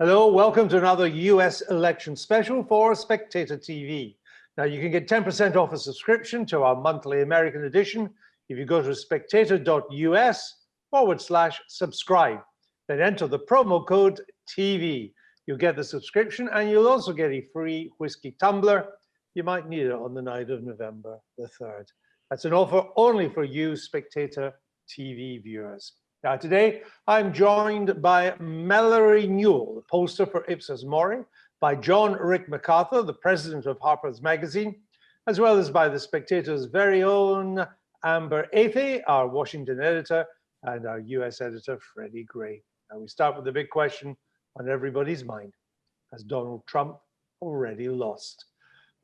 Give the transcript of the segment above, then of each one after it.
Hello, welcome to another US election special for Spectator TV. Now, you can get 10% off a subscription to our monthly American edition if you go to spectator.us/subscribe. Then enter the promo code TV. You'll get the subscription and you'll also get a free whiskey tumbler. You might need it on the night of November the 3rd. That's an offer only for you Spectator TV viewers. Now, today, I'm joined by Mallory Newall, the pollster for Ipsos Mori, by John Rick MacArthur, the president of Harper's magazine, as well as by the Spectator's very own Amber Athey, our Washington editor, and our US editor, Freddy Gray. Now, we start with the big question on everybody's mind. Has Donald Trump already lost?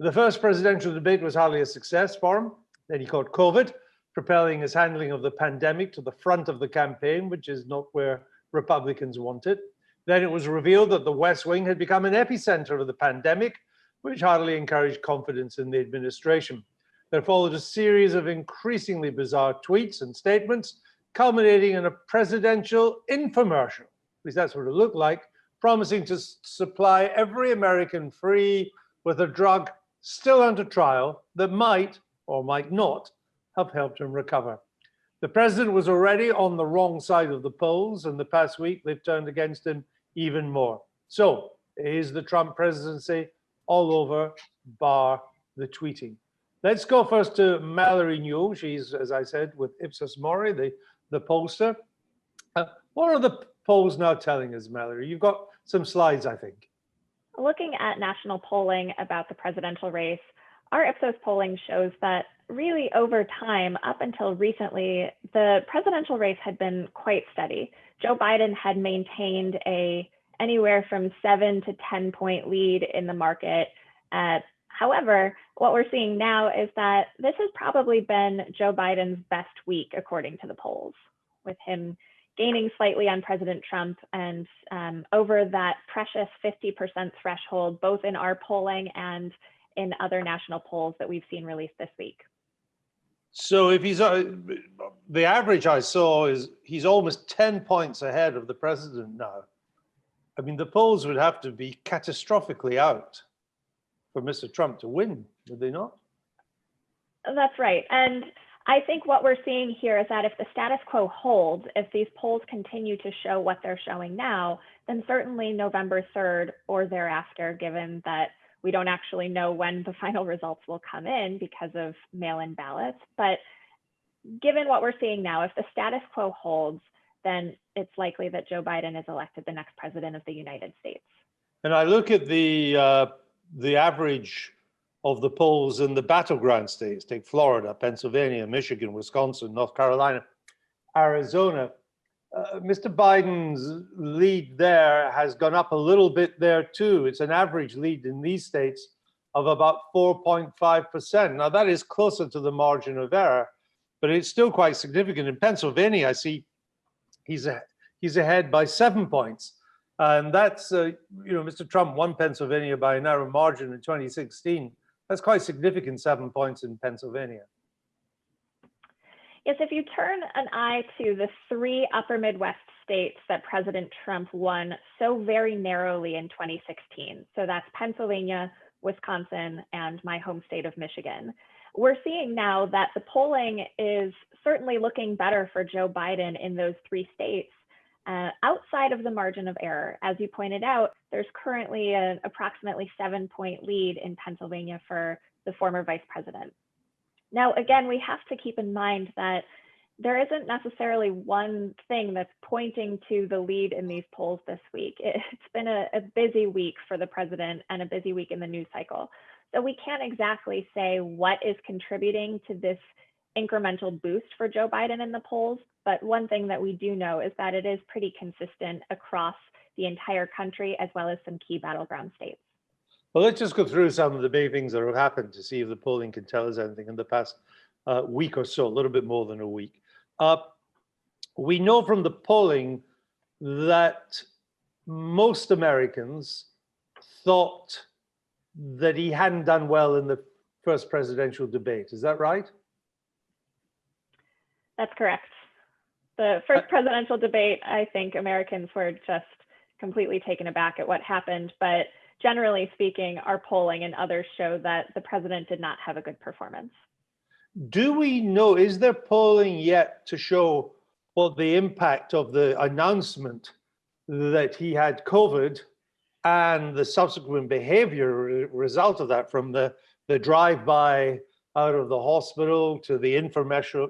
The first presidential debate was hardly a success for him. Then he caught COVID, propelling his handling of the pandemic to the front of the campaign, which is not where Republicans want it. Then it was revealed that the West Wing had become an epicenter of the pandemic, which hardly encouraged confidence in the administration. There followed a series of increasingly bizarre tweets and statements, culminating in a presidential infomercial, at least that's what it looked like, promising to supply every American free with a drug still under trial that might or might not have helped him recover. The president was already on the wrong side of the polls, and the past week they've turned against him even more. So is the Trump presidency all over, bar the tweeting? Let's go first to Mallory Newall. She's, as I said, with Ipsos Mori, the pollster. What are the polls now telling us, Mallory? You've got some slides, I think. Looking at national polling about the presidential race, our Ipsos polling shows that really over time, up until recently, the presidential race had been quite steady. Joe Biden had maintained anywhere from 7 to 10 point lead in the market. However, what we're seeing now is that this has probably been Joe Biden's best week, according to the polls, with him gaining slightly on President Trump and over that precious 50% threshold, both in our polling and in other national polls that we've seen released this week. So if he's, the average I saw is he's almost 10 points ahead of the president now. I mean, the polls would have to be catastrophically out for Mr. Trump to win, would they not? That's right. And I think what we're seeing here is that if the status quo holds, if these polls continue to show what they're showing now, then certainly November 3rd or thereafter, given that we don't actually know when the final results will come in because of mail-in ballots. But given what we're seeing now, if the status quo holds, then it's likely that Joe Biden is elected the next president of the United States. And I look at the average of the polls in the battleground states, take Florida, Pennsylvania, Michigan, Wisconsin, North Carolina, Arizona. Mr. Biden's lead there has gone up a little bit there too. It's an average lead in these states of about 4.5%. Now that is closer to the margin of error, but it's still quite significant. In Pennsylvania, I see he's ahead by 7 points. And that's, Mr. Trump won Pennsylvania by a narrow margin in 2016. That's quite significant, 7 points in Pennsylvania. Yes, if you turn an eye to the 3 upper Midwest states that President Trump won so very narrowly in 2016, so that's Pennsylvania, Wisconsin, and my home state of Michigan, we're seeing now that the polling is certainly looking better for Joe Biden in those 3 states. Outside of the margin of error, as you pointed out, there's currently an approximately 7 point lead in Pennsylvania for the former vice president. Now, again, we have to keep in mind that there isn't necessarily one thing that's pointing to the lead in these polls this week. It's been a busy week for the president and a busy week in the news cycle. So we can't exactly say what is contributing to this incremental boost for Joe Biden in the polls. But one thing that we do know is that it is pretty consistent across the entire country, as well as some key battleground states. Well, let's just go through some of the big things that have happened to see if the polling can tell us anything in the past week or so, a little bit more than a week. We know from the polling that most Americans thought that he hadn't done well in the first presidential debate. Is that right? That's correct. The first presidential debate, I think Americans were just completely taken aback at what happened. But generally speaking, our polling and others show that the president did not have a good performance. Do we know, is there polling yet to show what the impact of the announcement that he had COVID and the subsequent behavior result of that, from the drive-by out of the hospital to the infomercial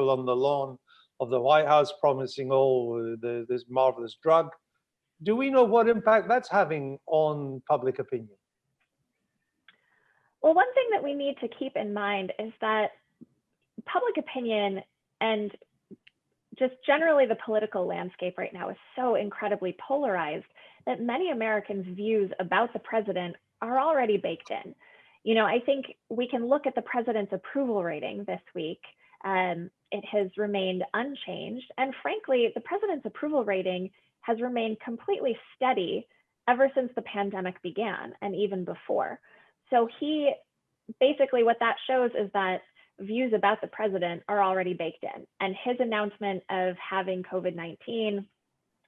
on the lawn of the White House promising this marvelous drug? Do we know what impact that's having on public opinion? Well, one thing that we need to keep in mind is that public opinion and just generally the political landscape right now is so incredibly polarized that many Americans' views about the president are already baked in. You know, I think we can look at the president's approval rating this week. It has remained unchanged. And frankly, the president's approval rating has remained completely steady ever since the pandemic began and even before. So he basically, what that shows is that views about the president are already baked in, and his announcement of having COVID-19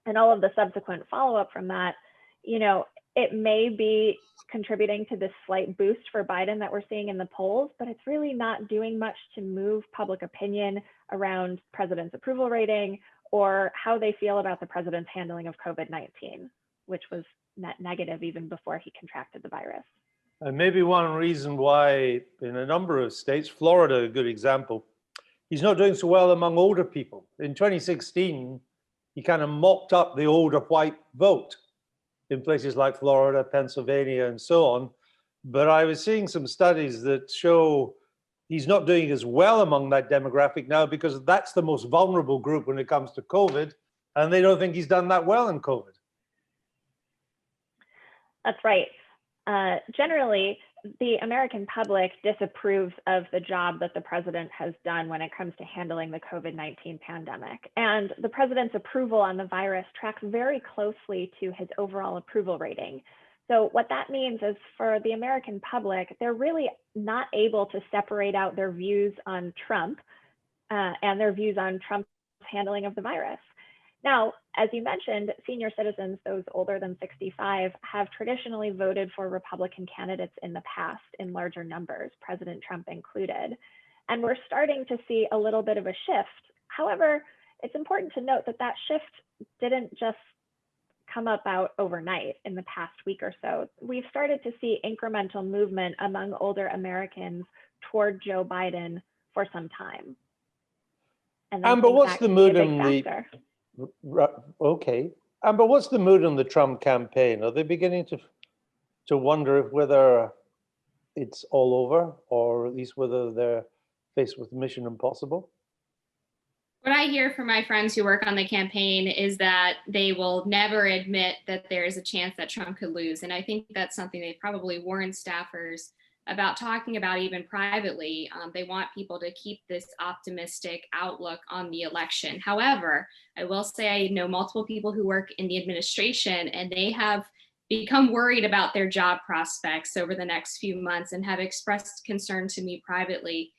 and all of the subsequent follow-up from that, you know, it may be contributing to this slight boost for Biden that we're seeing in the polls, but it's really not doing much to move public opinion around president's approval rating or how they feel about the president's handling of COVID-19, which was net negative even before he contracted the virus. And maybe one reason why in a number of states, Florida, a good example, he's not doing so well among older people. In 2016, he kind of mopped up the older white vote in places like Florida, Pennsylvania, and so on. But I was seeing some studies that show he's not doing as well among that demographic now because that's the most vulnerable group when it comes to COVID, and they don't think he's done that well in COVID. That's right. Generally, the American public disapproves of the job that the president has done when it comes to handling the COVID-19 pandemic. And the president's approval on the virus tracks very closely to his overall approval rating. So what that means is for the American public, they're really not able to separate out their views on Trump and their views on Trump's handling of the virus. Now, as you mentioned, senior citizens, those older than 65, have traditionally voted for Republican candidates in the past in larger numbers, President Trump included. And we're starting to see a little bit of a shift. However, it's important to note that that shift didn't just come about overnight in the past week or so. We've started to see incremental movement among older Americans toward Joe Biden for some time. And Amber, what's the mood in the... Okay. Amber, what's the mood on the Trump campaign? Are they beginning to wonder whether it's all over, or at least whether they're faced with Mission Impossible? What I hear from my friends who work on the campaign is that they will never admit that there is a chance that Trump could lose. And I think that's something they probably warned staffers about talking about even privately. They want people to keep this optimistic outlook on the election. However, I will say I know multiple people who work in the administration, and they have become worried about their job prospects over the next few months and have expressed concern to me privately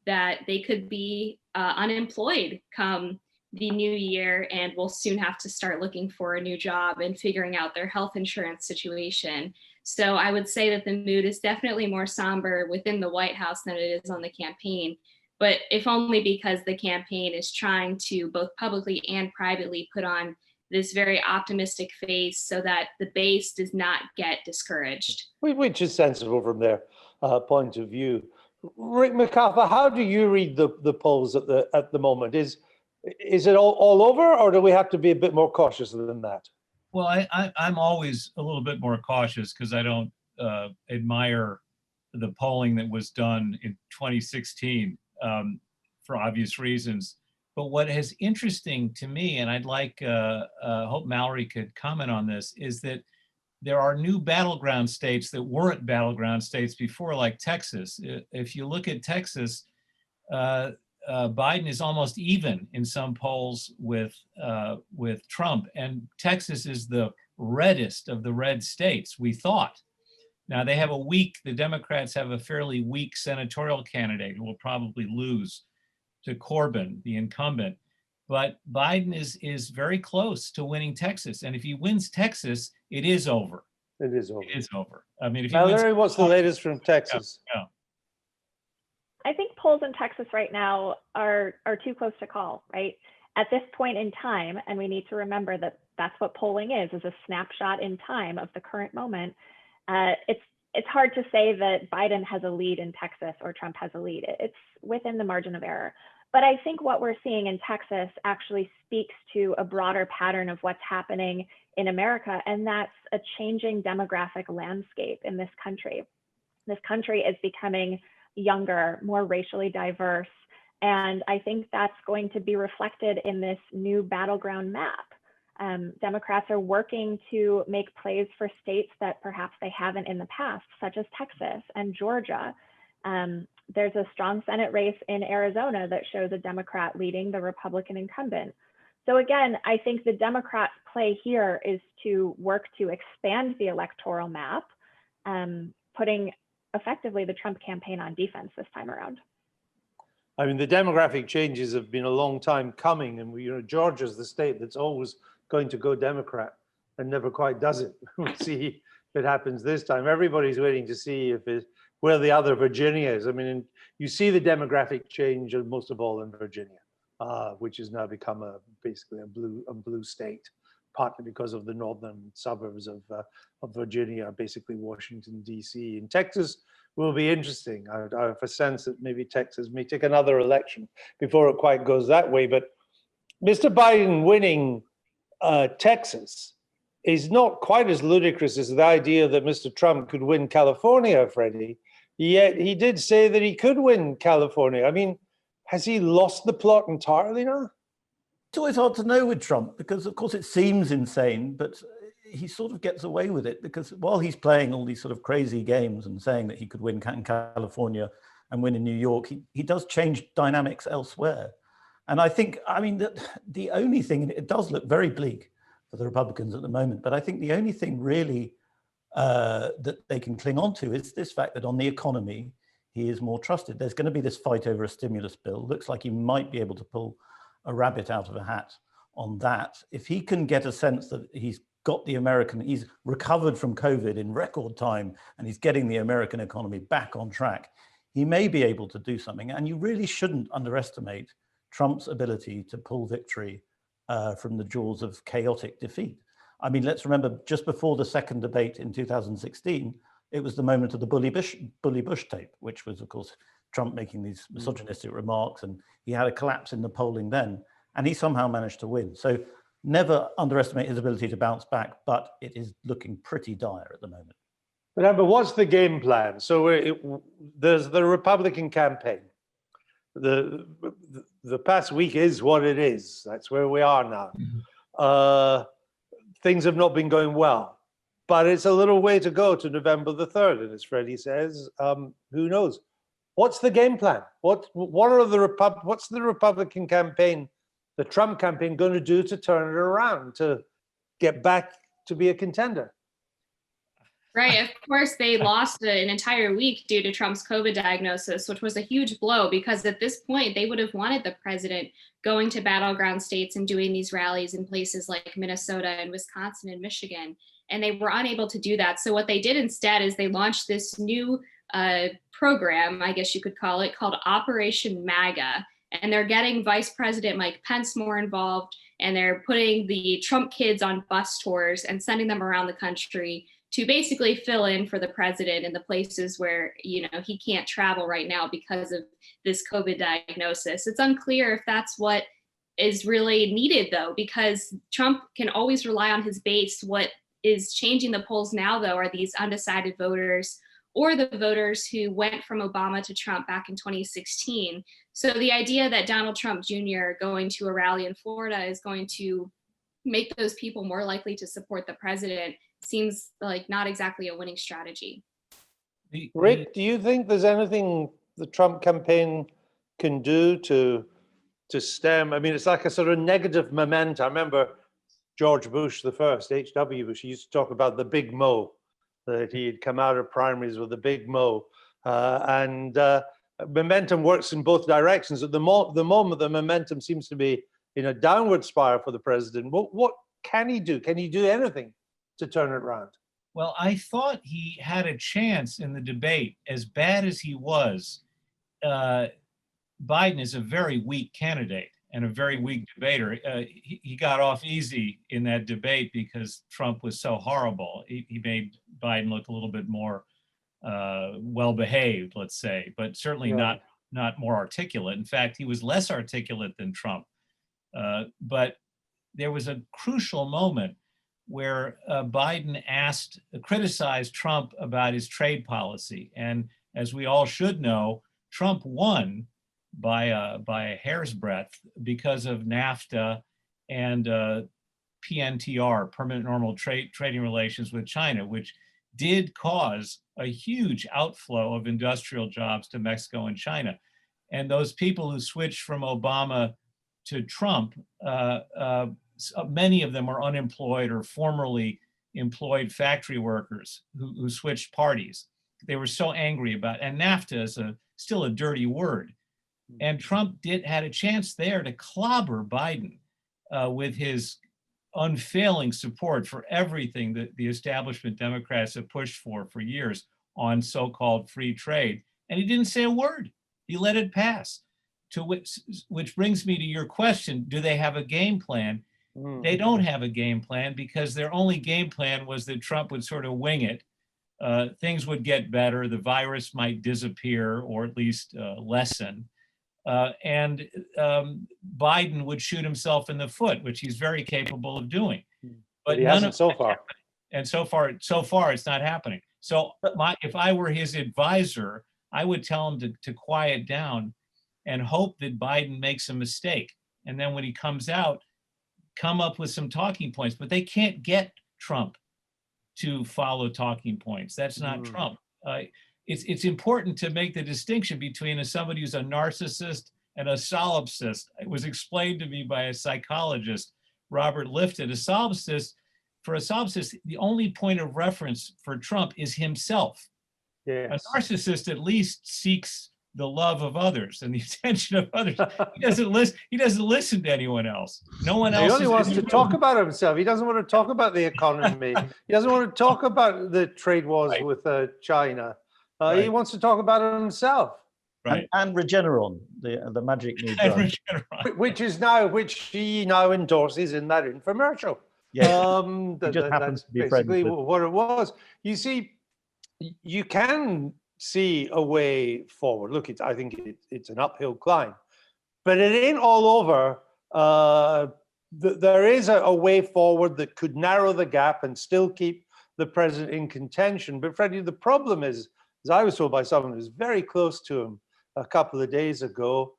that they could be unemployed come the new year and will soon have to start looking for a new job and figuring out their health insurance situation. So I would say that the mood is definitely more somber within the White House than it is on the campaign, but if only because the campaign is trying to both publicly and privately put on this very optimistic face so that the base does not get discouraged. Which is sensible from their point of view. Rick MacArthur, how do you read the polls at the moment? Is it all over, or do we have to be a bit more cautious than that? Well, I'm always a little bit more cautious because I don't admire the polling that was done in 2016 for obvious reasons. But what is interesting to me, and I'd like, hope Mallory could comment on this, is that there are new battleground states that weren't battleground states before, like Texas. If you look at Texas, Biden is almost even in some polls with Trump, and Texas is the reddest of the red states, we thought. Now they have the Democrats have a fairly weak senatorial candidate who will probably lose to Corbyn, the incumbent. but Biden is very close to winning Texas. And if he wins Texas, it is over. It is over. It is over. I mean, if he wins, Mallory, what's the latest from Texas? yeah. I think polls in Texas right now are too close to call, right? At this point in time, and we need to remember that that's what polling is a snapshot in time of the current moment. It's hard to say that Biden has a lead in Texas or Trump has a lead. It's within the margin of error. But I think what we're seeing in Texas actually speaks to a broader pattern of what's happening in America, and that's a changing demographic landscape in this country. This country is becoming younger, more racially diverse, and I think that's going to be reflected in this new battleground map. Democrats are working to make plays for states that perhaps they haven't in the past, such as Texas and Georgia. There's a strong Senate race in Arizona that shows a Democrat leading the Republican incumbent. So again, I think the Democrat play here is to work to expand the electoral map, putting effectively the Trump campaign on defense this time around. I mean, the demographic changes have been a long time coming, and Georgia's the state that's always going to go Democrat and never quite does it. We'll see if it happens this time. Everybody's waiting to see where the other Virginia is. I mean, you see the demographic change most of all in Virginia, which has now become basically a blue state, partly because of the northern suburbs of Virginia, basically Washington, D.C. And Texas will be interesting. I have a sense that maybe Texas may take another election before it quite goes that way. But Mr. Biden winning Texas is not quite as ludicrous as the idea that Mr. Trump could win California, Freddie. Yet he did say that he could win California. I mean, has he lost the plot entirely now? It's always hard to know with Trump because, of course, it seems insane, but he sort of gets away with it because while he's playing all these sort of crazy games and saying that he could win in California and win in New York, he does change dynamics elsewhere. And I think, I mean, that the only thing, and it does look very bleak for the Republicans at the moment, but I think the only thing really that they can cling on to is this fact that on the economy, he is more trusted. There's going to be this fight over a stimulus bill. Looks like he might be able to pull a rabbit out of a hat on that. If he can get a sense that he's recovered from COVID in record time and he's getting the American economy back on track, he may be able to do something. And you really shouldn't underestimate Trump's ability to pull victory from the jaws of chaotic defeat. I mean, let's remember just before the second debate in 2016, it was the moment of the Bully Bush tape, which was, of course, Trump making these misogynistic remarks, and he had a collapse in the polling then, and he somehow managed to win. So never underestimate his ability to bounce back, but it is looking pretty dire at the moment. But Amber, what's the game plan? So there's the Republican campaign. The past week is what it is. That's where we are now. Mm-hmm. Things have not been going well, but it's a little way to go to November the 3rd. And as Freddie says, who knows? What's the game plan? What's the Republican campaign, the Trump campaign, going to do to turn it around, to get back to be a contender? Right. Of course, they lost an entire week due to Trump's COVID diagnosis, which was a huge blow because at this point, they would have wanted the president going to battleground states and doing these rallies in places like Minnesota and Wisconsin and Michigan. And they were unable to do that. So what they did instead is they launched this new program, I guess you could call it, called Operation MAGA. And they're getting Vice President Mike Pence more involved, and they're putting the Trump kids on bus tours and sending them around the country to basically fill in for the president in the places where, he can't travel right now because of this COVID diagnosis. It's unclear if that's what is really needed, though, because Trump can always rely on his base. What is changing the polls now, though, are these undecided voters or the voters who went from Obama to Trump back in 2016. So the idea that Donald Trump Jr. going to a rally in Florida is going to make those people more likely to support the president seems like not exactly a winning strategy. Rick, do you think there's anything the Trump campaign can do to stem? I mean, it's like a sort of negative momentum. I remember George Bush the first, H.W. Bush, he used to talk about the big mo, that he had come out of primaries with a big mo. And momentum works in both directions. At the moment, the momentum seems to be in a downward spiral for the president. What can he do? Can he do anything to turn it around? Well, I thought he had a chance in the debate. As bad as he was, Biden is a very weak candidate and a very weak debater. He got off easy in that debate because Trump was so horrible. He made Biden look a little bit more well-behaved, let's say, but certainly not more articulate. In fact, he was less articulate than Trump. But there was a crucial moment where Biden criticized Trump about his trade policy. And as we all should know, Trump won by a hair's breadth because of NAFTA and PNTR, permanent normal trading relations with China, which did cause a huge outflow of industrial jobs to Mexico and China. And those people who switched from Obama to Trump, many of them are unemployed or formerly employed factory workers who switched parties. They were so angry about, and NAFTA is still a dirty word. And Trump had a chance there to clobber Biden with his unfailing support for everything that the establishment Democrats have pushed for years on so-called free trade. And he didn't say a word. He let it pass. To which brings me to your question, do they have a game plan? They don't have a game plan because their only game plan was that Trump would sort of wing it. Things would get better, the virus might disappear or at least lessen. And Biden would shoot himself in the foot, which he's very capable of doing. But he hasn't so far. And so far it's not happening. So if I were his advisor, I would tell him to quiet down and hope that Biden makes a mistake. And then when he comes out, come up with some talking points. But they can't get Trump to follow talking points. That's not Trump. It's important to make the distinction between somebody who's a narcissist and a solipsist. It was explained to me by a psychologist, Robert Lifton. For a solipsist, the only point of reference for Trump is himself. Yes. A narcissist at least seeks the love of others and the attention of others. He doesn't listen to anyone else. No one else. He only wants to talk about himself. He doesn't want to talk about the economy. He doesn't want to talk about the trade wars with China. He wants to talk about it himself. Right. And Regeneron, the magic new drug. Which he now endorses in that infomercial. Yeah. That's basically what it was. You see, you can see a way forward. Look, I think it's an uphill climb, but it ain't all over. There is a way forward that could narrow the gap and still keep the president in contention. But Freddie, the problem is, as I was told by someone who's very close to him a couple of days ago,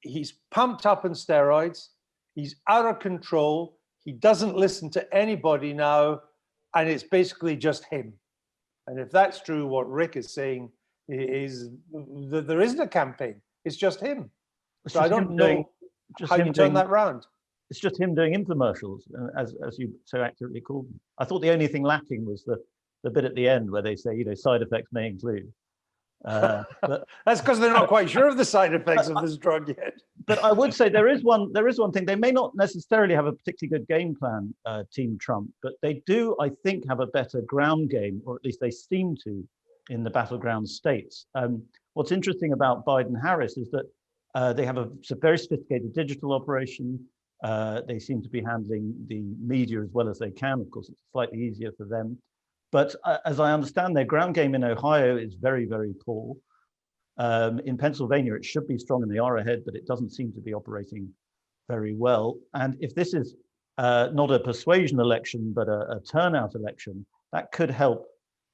he's pumped up on steroids. He's out of control. He doesn't listen to anybody now, and it's basically just him. And if that's true, what Rick is saying is that there isn't a campaign. It's just him. So I don't know how you turn that around. It's just him doing infomercials, as you so accurately called them. I thought the only thing lacking was the bit at the end where they say, side effects may include. But that's because they're not quite sure of the side effects of this drug yet. But I would say there is one thing. They may not necessarily have a particularly good game plan, Team Trump, but they do, I think, have a better ground game, or at least they seem to, in the battleground states. What's interesting about Biden-Harris is that they have a very sophisticated digital operation. They seem to be handling the media as well as they can. Of course, it's slightly easier for them. But as I understand, their ground game in Ohio is very, very poor. In Pennsylvania, it should be strong and they are ahead, but it doesn't seem to be operating very well. And if this is not a persuasion election, but a turnout election, that could help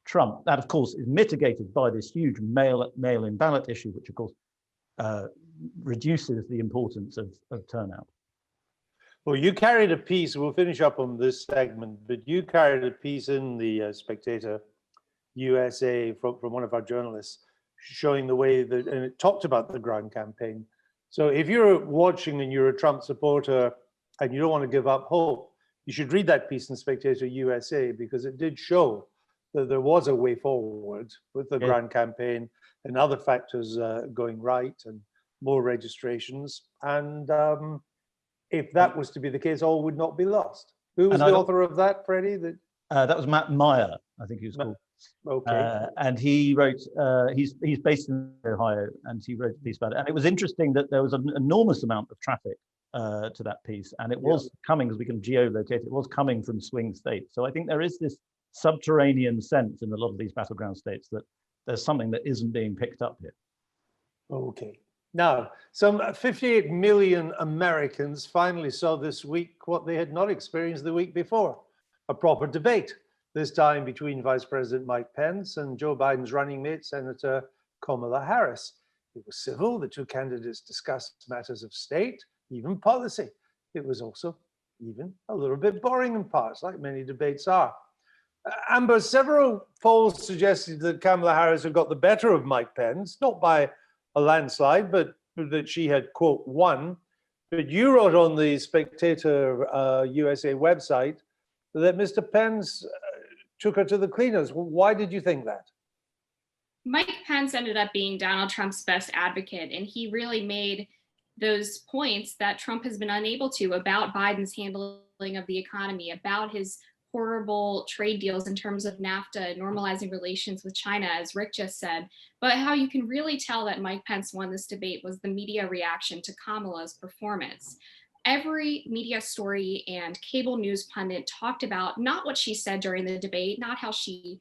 Trump. That, of course, is mitigated by this huge mail-in ballot issue, which, of course, reduces the importance of turnout. Well, you carried a piece, we'll finish up on this segment, but you carried a piece in the Spectator USA from one of our journalists showing the way that, and it talked about the ground campaign. So if you're watching and you're a Trump supporter and you don't want to give up hope, you should read that piece in Spectator USA because it did show that there was a way forward with the ground campaign and other factors going right and more registrations. And if that was to be the case, all would not be lost. Who was And the author of that, Freddie? That was Matt Meyer, I think he was called. Okay. And he wrote, he's based in Ohio, and he wrote a piece about it. And it was interesting that there was an enormous amount of traffic to that piece, and it was coming, because we can geolocate it, was coming from swing states. So I think there is this subterranean sense in a lot of these battleground states that there's something that isn't being picked up here. Okay. Now, some 58 million Americans finally saw this week what they had not experienced the week before, a proper debate, this time between Vice President Mike Pence and Joe Biden's running mate, Senator Kamala Harris. It was civil. The two candidates discussed matters of state, even policy. It was also even a little bit boring in parts, like many debates are. Amber, several polls suggested that Kamala Harris had got the better of Mike Pence, not by a landslide, but that she had, quote, won. But you wrote on the Spectator USA website that Mr. Pence took her to the cleaners. Why did you think that? Mike Pence ended up being Donald Trump's best advocate, and he really made those points that Trump has been unable to about Biden's handling of the economy, about his horrible trade deals in terms of NAFTA, normalizing relations with China, as Rick just said. But how you can really tell that Mike Pence won this debate was the media reaction to Kamala's performance. Every media story and cable news pundit talked about not what she said during the debate, not how she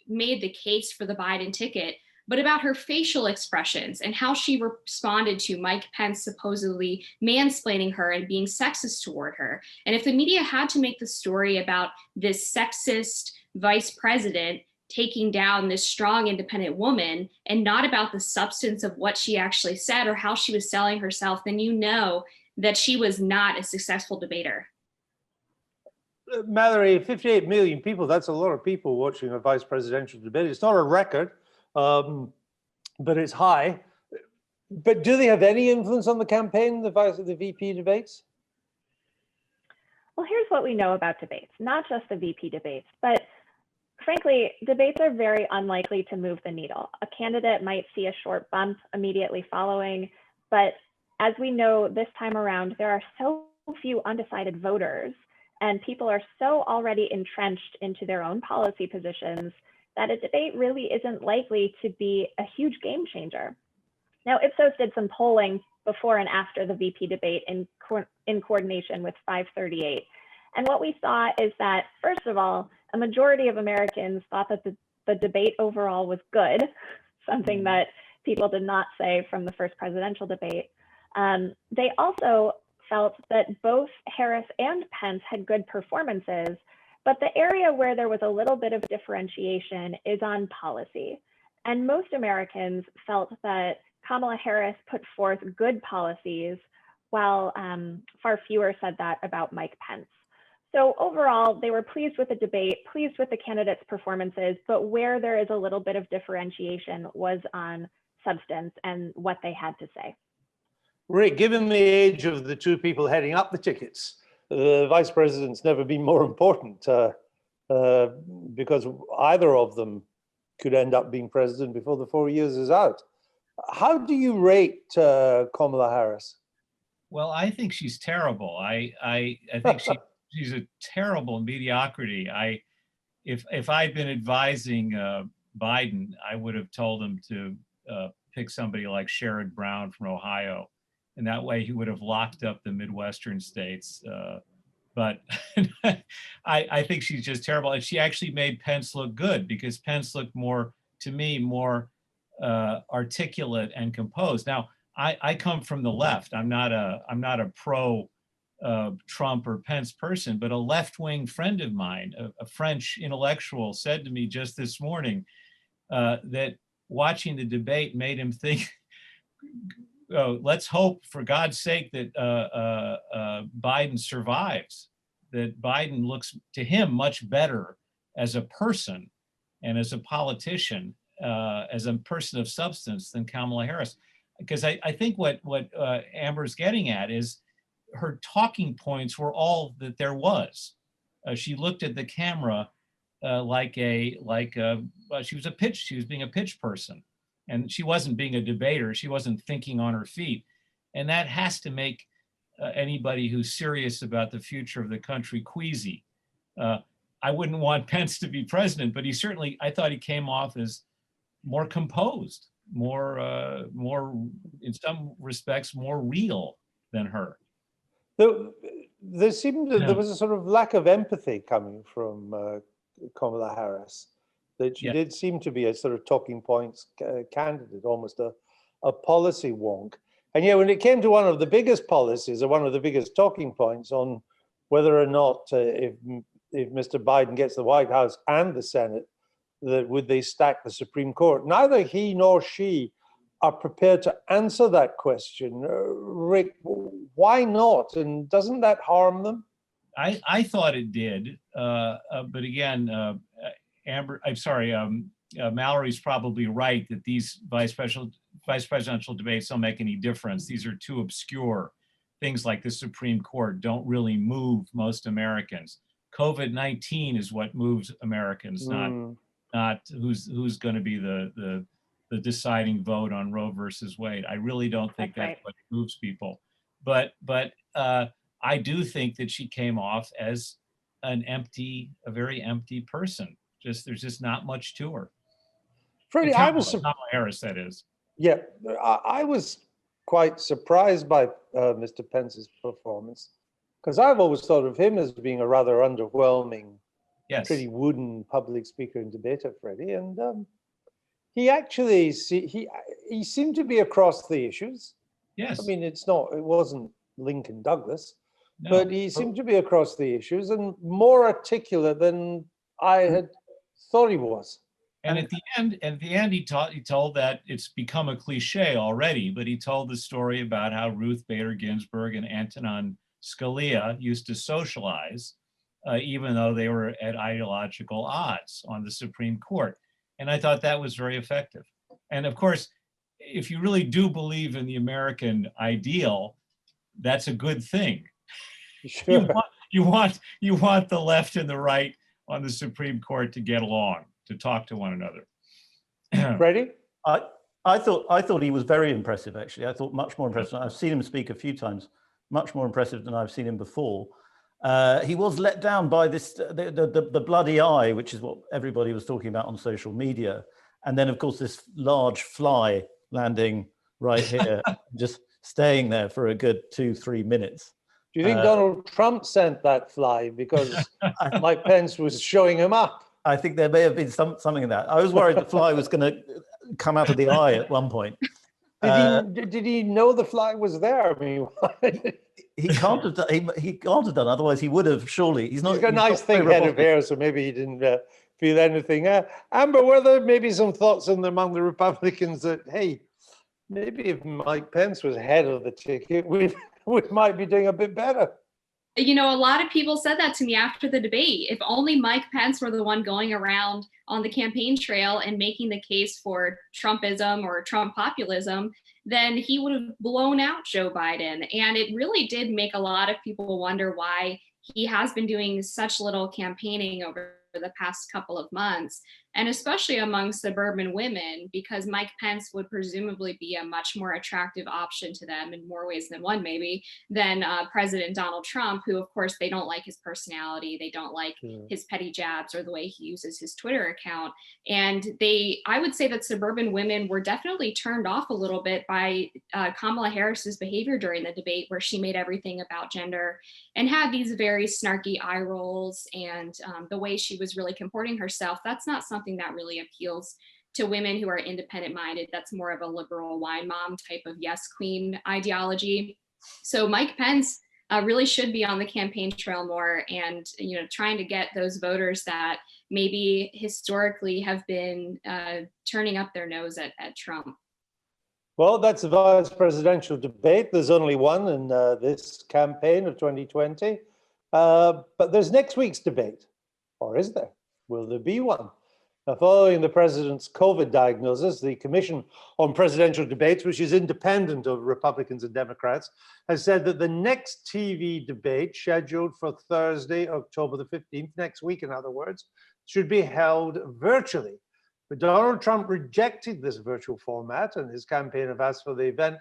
made the case for the Biden ticket, but about her facial expressions and how she responded to Mike Pence supposedly mansplaining her and being sexist toward her. And if the media had to make the story about this sexist vice president taking down this strong, independent woman and not about the substance of what she actually said or how she was selling herself, then you know that she was not a successful debater. Mallory, 58 million people, that's a lot of people watching a vice presidential debate. It's not a record, but it's high. But do they have any influence on the campaign, the VP debates? Well, here's what we know about debates, not just the VP debates, but frankly, debates are very unlikely to move the needle. A candidate might see a short bump immediately following, but as we know this time around, there are so few undecided voters and people are so already entrenched into their own policy positions that a debate really isn't likely to be a huge game changer. Now, Ipsos did some polling before and after the VP debate in coordination with 538. And what we saw is that, first of all, a majority of Americans thought that the debate overall was good, something that people did not say from the first presidential debate. They also felt that both Harris and Pence had good performances, but the area where there was a little bit of differentiation is on policy. And most Americans felt that Kamala Harris put forth good policies, while far fewer said that about Mike Pence. So overall, they were pleased with the debate, pleased with the candidates' performances, but where there is a little bit of differentiation was on substance and what they had to say. Rick, given the age of the two people heading up the tickets, the vice president's never been more important because either of them could end up being president before the 4 years is out. How do you rate Kamala Harris? Well, I think she's terrible. I think she's a terrible mediocrity. If I'd been advising Biden, I would have told him to pick somebody like Sherrod Brown from Ohio, and that way he would have locked up the Midwestern states. But I think she's just terrible, and she actually made Pence look good because Pence looked more, to me, more articulate and composed. Now, I come from the left. I'm not a pro Trump or Pence person, but a left-wing friend of mine, a French intellectual, said to me just this morning that watching the debate made him think, let's hope, for God's sake, that Biden survives, that Biden looks to him much better as a person and as a politician, as a person of substance than Kamala Harris. Because I think what Amber's getting at is her talking points were all that there was. She looked at the camera she was being a pitch person, and she wasn't being a debater. She wasn't thinking on her feet, and that has to make anybody who's serious about the future of the country queasy. I wouldn't want Pence to be president, but I thought he came off as more composed, more in some respects, more real than her. There was a sort of lack of empathy coming from Kamala Harris, that she did seem to be a sort of talking points candidate, almost a policy wonk. And yet when it came to one of the biggest policies, or one of the biggest talking points on whether or not if Mr. Biden gets the White House and the Senate, would they stack the Supreme Court? Neither he nor she are prepared to answer that question. Rick, why not? And doesn't that harm them? I thought it did, but again, Mallory's probably right that these vice presidential debates don't make any difference. These are too obscure. Things like the Supreme Court don't really move most Americans. COVID-19 is what moves Americans, not who's going to be the deciding vote on Roe versus Wade. I really don't think that's what moves people. But I do think that she came off as a very empty person. There's just not much to her. Freddie, Kamala Harris, that is. Yeah, I was quite surprised by Mr. Pence's performance, because I've always thought of him as being a rather underwhelming, pretty wooden public speaker and debater, Freddie. And he actually he seemed to be across the issues. Yes. I mean, it wasn't Lincoln Douglas, but he seemed to be across the issues and more articulate than I had thought he was. And at the end, he told that it's become a cliche already, but he told the story about how Ruth Bader Ginsburg and Antonin Scalia used to socialize, even though they were at ideological odds on the Supreme Court. And I thought that was very effective. And of course, if you really do believe in the American ideal, that's a good thing. Sure. You want the left and the right on the Supreme Court to get along, to talk to one another. Freddie? I thought he was very impressive, actually. I thought much more impressive. I've seen him speak a few times, much more impressive than I've seen him before. He was let down by the bloody eye, which is what everybody was talking about on social media. And then, of course, this large fly landing right here, just staying there for a good 2-3 minutes. Do you think Donald Trump sent that fly because Mike Pence was showing him up? I think there may have been something in that. I was worried the fly was going to come out of the eye at one point. Did he know the fly was there? I mean, he can't have done. He can't have done. Otherwise, he would have. Surely, he's not. He's got a nice thick head of hair, so maybe he didn't feel anything. Amber, were there maybe some thoughts among the Republicans that, hey, maybe if Mike Pence was head of the ticket, we might be doing a bit better? You know, a lot of people said that to me after the debate. If only Mike Pence were the one going around on the campaign trail and making the case for Trumpism or Trump populism, then he would have blown out Joe Biden. And it really did make a lot of people wonder why he has been doing such little campaigning over the past couple of months, and especially among suburban women, because Mike Pence would presumably be a much more attractive option to them in more ways than one, maybe, than President Donald Trump, who, of course, they don't like his personality. They don't like his petty jabs or the way he uses his Twitter account. And I would say that suburban women were definitely turned off a little bit by Kamala Harris's behavior during the debate, where she made everything about gender and had these very snarky eye rolls, and the way she was really comporting herself. That's not something that really appeals to women who are independent minded. That's more of a liberal wine mom type of yes queen ideology. So Mike Pence really should be on the campaign trail more, and trying to get those voters that maybe historically have been turning up their nose at Trump. Well, that's the vice presidential debate. There's only one in this campaign of 2020. But there's next week's debate. Or is there? Will there be one? Now, following the president's COVID diagnosis, the Commission on Presidential Debates, which is independent of Republicans and Democrats, has said that the next TV debate, scheduled for Thursday, October the 15th, next week, in other words, should be held virtually. But Donald Trump rejected this virtual format, and his campaign have asked for the event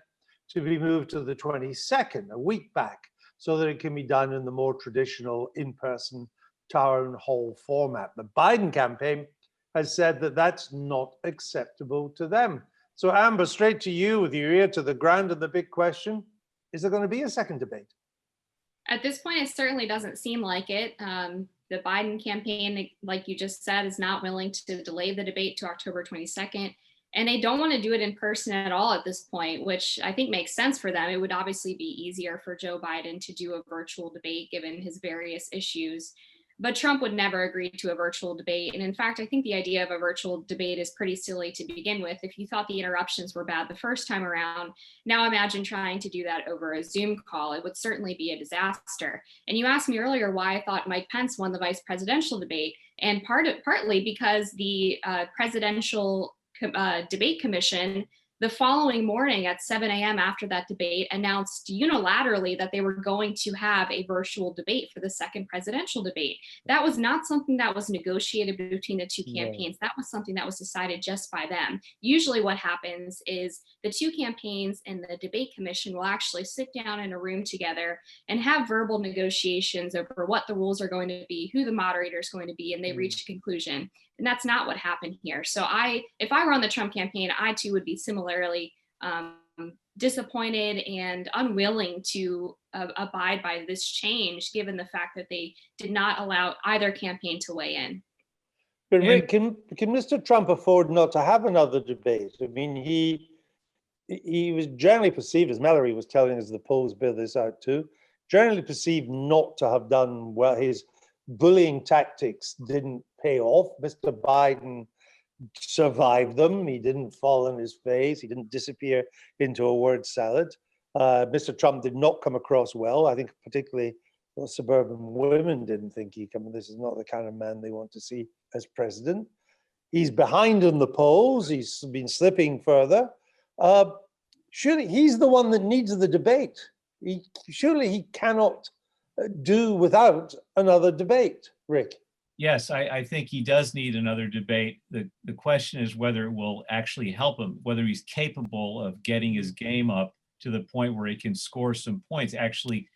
to be moved to the 22nd, a week back, so that it can be done in the more traditional in-person town hall format. The Biden campaign has said that that's not acceptable to them. So Amber, straight to you with your ear to the ground and the big question, is there going to be a second debate? At this point, it certainly doesn't seem like it. The Biden campaign, like you just said, is not willing to delay the debate to October 22nd. And they don't want to do it in person at all at this point, which I think makes sense for them. It would obviously be easier for Joe Biden to do a virtual debate given his various issues. But Trump would never agree to a virtual debate. And in fact, I think the idea of a virtual debate is pretty silly to begin with. If you thought the interruptions were bad the first time around, now imagine trying to do that over a Zoom call. It would certainly be a disaster. And you asked me earlier why I thought Mike Pence won the vice presidential debate. And partly because the presidential debate commission, the following morning at 7 a.m. after that debate, announced unilaterally that they were going to have a virtual debate for the second presidential debate. That was not something that was negotiated between the two campaigns. That was something that was decided just by them. Usually what happens is the two campaigns and the debate commission will actually sit down in a room together and have verbal negotiations over what the rules are going to be, who the moderator is going to be, and they reach a conclusion. And that's not what happened here. So if I were on the Trump campaign, I too would be similarly disappointed and unwilling to abide by this change, given the fact that they did not allow either campaign to weigh in. But Rick, can Mr. Trump afford not to have another debate? I mean, he was generally perceived, as Mallory was telling us, the polls bear this out too, generally perceived not to have done well. His bullying tactics didn't pay off. Mr. Biden survived them. He didn't fall on his face. He didn't disappear into a word salad. Mr. Trump did not come across well. I think particularly suburban women didn't think he came. This is not the kind of man they want to see as president. He's behind in the polls. He's been slipping further. Surely he's the one that needs the debate. Surely he cannot do without another debate, Rick. Yes, I think he does need another debate. The question is whether it will actually help him, whether he's capable of getting his game up to the point where he can score some points. Actually,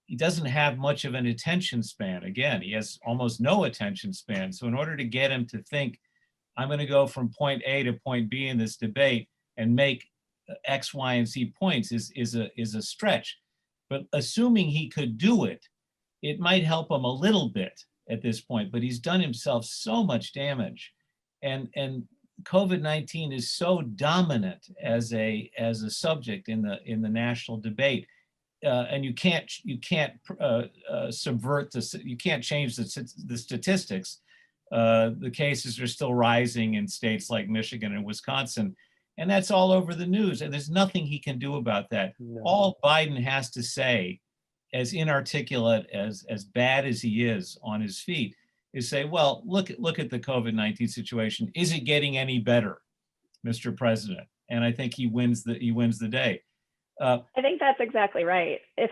he doesn't have much of an attention span. Again, he has almost no attention span. So in order to get him to think, I'm going to go from point A to point B in this debate and make X, Y, and Z points is a stretch. But assuming he could do it, it might help him a little bit at this point, but he's done himself so much damage. And COVID-19 is so dominant as a subject in the national debate. And you can't subvert this, you can't change the statistics. The cases are still rising in states like Michigan and Wisconsin, and that's all over the news. And there's nothing he can do about that. No. All Biden has to say, as inarticulate, as bad as he is on his feet, is say, well, look at the COVID-19 situation. Is it getting any better, Mr. President? And I think he wins the day. I think that's exactly right. If,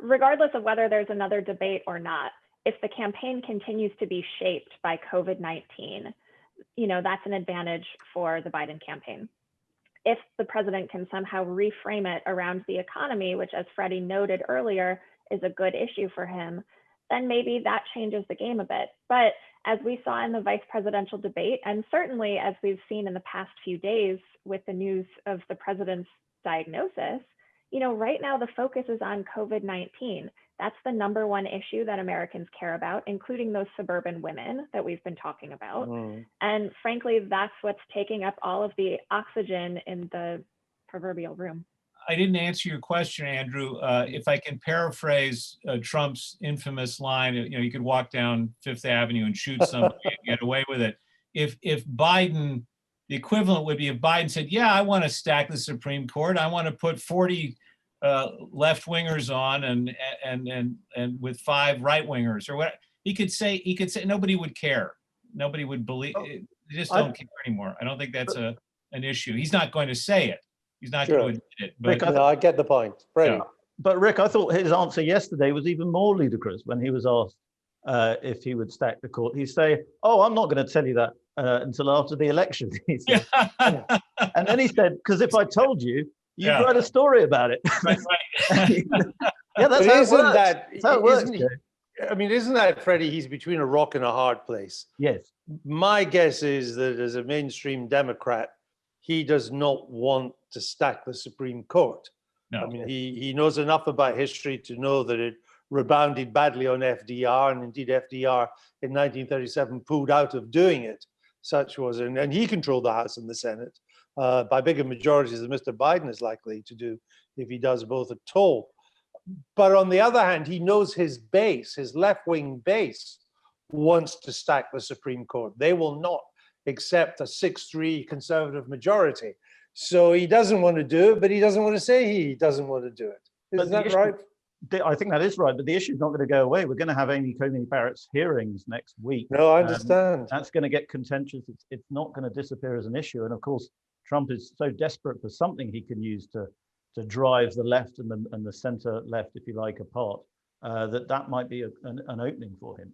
regardless of whether there's another debate or not, if the campaign continues to be shaped by COVID-19, that's an advantage for the Biden campaign. If the president can somehow reframe it around the economy, which, as Freddy noted earlier, is a good issue for him, then maybe that changes the game a bit. But as we saw in the vice presidential debate, and certainly as we've seen in the past few days with the news of the president's diagnosis, right now the focus is on COVID-19. That's the number one issue that Americans care about, including those suburban women that we've been talking about. And frankly, that's what's taking up all of the oxygen in the proverbial room. I didn't answer your question, Andrew. If I can paraphrase Trump's infamous line, you could walk down Fifth Avenue and shoot somebody and get away with it. If Biden, the equivalent would be if Biden said, yeah, I want to stack the Supreme Court. I want to put 40 left-wingers on and with 5 right-wingers or what. He could say nobody would care. Nobody would believe. They just don't care anymore. I don't think that's an issue. He's not going to say it. He's not going to admit it. But Rick, I get the point. Freddy. Yeah. But Rick, I thought his answer yesterday was even more ludicrous when he was asked if he would stack the court. He'd say, "Oh, I'm not going to tell you that until after the election." He said. And then he said, "Because if I told you, You Yeah. write a story about it. Right, right. Yeah, that's But how it isn't works. that, That's how it works, isn't he- Joe. I mean, isn't that, Freddie, he's between a rock and a hard place. Yes. My guess is that as a mainstream Democrat, he does not want to stack the Supreme Court. No. I mean, he knows enough about history to know that it rebounded badly on FDR, and indeed FDR in 1937 pulled out of doing it. Such was, and he controlled the House and the Senate by bigger majorities than Mr. Biden is likely to do if he does both at all. But on the other hand, he knows his base, his left-wing base, wants to stack the Supreme Court. They will not accept a 6-3 conservative majority. So he doesn't want to do it, but he doesn't want to say he doesn't want to do it. But Is the that issue- right? I think that is right, but the issue is not going to go away. We're going to have Amy Coney Barrett's hearings next week. No, I understand. That's going to get contentious. It's not going to disappear as an issue. And of course, Trump is so desperate for something he can use to drive the left and the center left, if you like, apart, that might be an opening for him.